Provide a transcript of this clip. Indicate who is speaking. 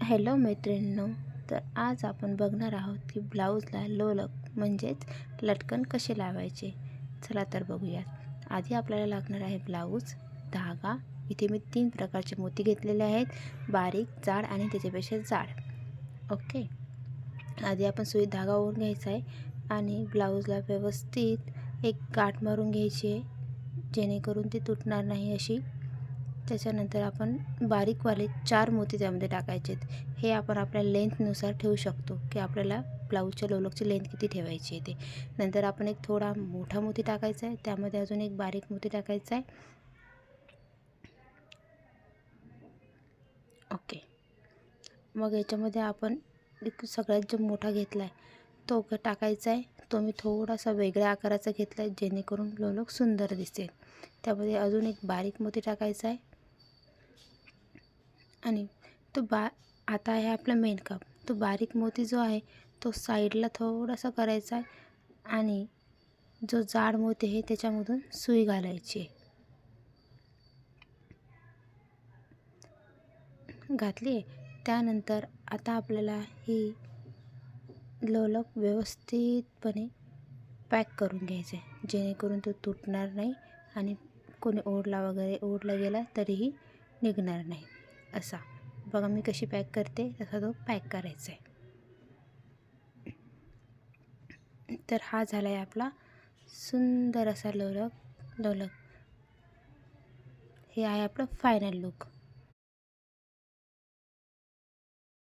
Speaker 1: Hello मैत्रिणींनो, तर आज आपण बघणार आहोत की ब्लाऊजला लोलक म्हणजेच लटकन कसे लावायचे. चला तर बघूयात. आधी आपल्याला लागणार आहे ब्लाऊज, धागा. इथे मी 3 प्रकारचे मोती घेतलेले आहेत, बारीक, जाड आणि त्याच्यापेक्षा जाड. ओके. आधी आपण सुईत धागा ओढून घ्यायचा आहे आणि ब्लाऊजला व्यवस्थित एक गाठ मारून घ्यायची आहे, जेणेकरून ते तुटणार नाही अशी. त्याच्यानंतर आपण बारीकवाले 4 मोती त्यामध्ये टाकायचे आहेत. हे आपण आपल्या लेंथनुसार ठेवू शकतो की आपल्याला ब्लाऊजच्या लोलकची लेंथ किती ठेवायची आहे ते. नंतर आपण एक थोडा मोठा मोती टाकायचा आहे, त्यामध्ये अजून एक बारीक मोती टाकायचा आहे. ओके. मग याच्यामध्ये आपण एक सगळ्यात जो मोठा घेतला आहे तो टाकायचा आहे. तो मी थोडासा वेगळ्या आकाराचा घेतला आहे, जेणेकरून लोलक सुंदर दिसेल. त्यामध्ये अजून एक बारीक मोती टाकायचा आहे आणि आता आहे आपला मेन काम. तो बारीक मोती जो आहे तो साईडला थोडासा करायचा आहे आणि जो जाड मोती आहे त्याच्यामधून सुई घालायची आहे. घातली आहे. त्यानंतर आता आपल्याला ही लोलक व्यवस्थितपणे पॅक करून घ्यायचे आहे, जेणेकरून तो तुटणार नाही आणि कोणी ओढला गेला तरीही निघणार नाही. असा बघा मी कशी पॅक करते, तसा तो पॅक करायचा आहे. तर हा झाला आहे आपला सुंदर असा लोलक. हे आहे आपलं फायनल लुक.